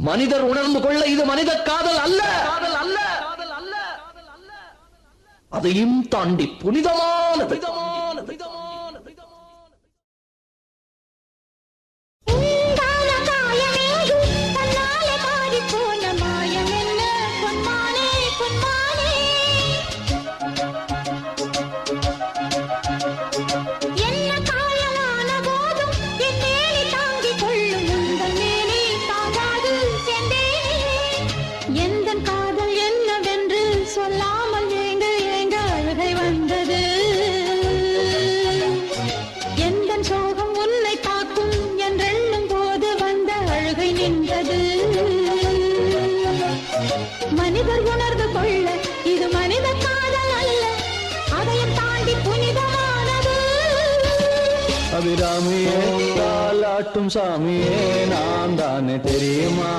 மனிதர் உணர்ந்து கொள்ள இது மனித காதல் அல்ல, அதையும் தாண்டி புனிதமானது. சொல்லாமல் ஏங்க ஏங்க அழுகை வந்தது. எந்த சோகம் உன்னை பார்க்கும் என்றெண்ணும் போது வந்த அழுகை நின்றது. மனிதர் உணர்ந்து கொள்ள இது மனித காதல் அல்ல, அதையும் தாண்டி புனிதமானது. அபிராமியே தாலாட்டும் சாமியே நான் தானே தெரியுமா?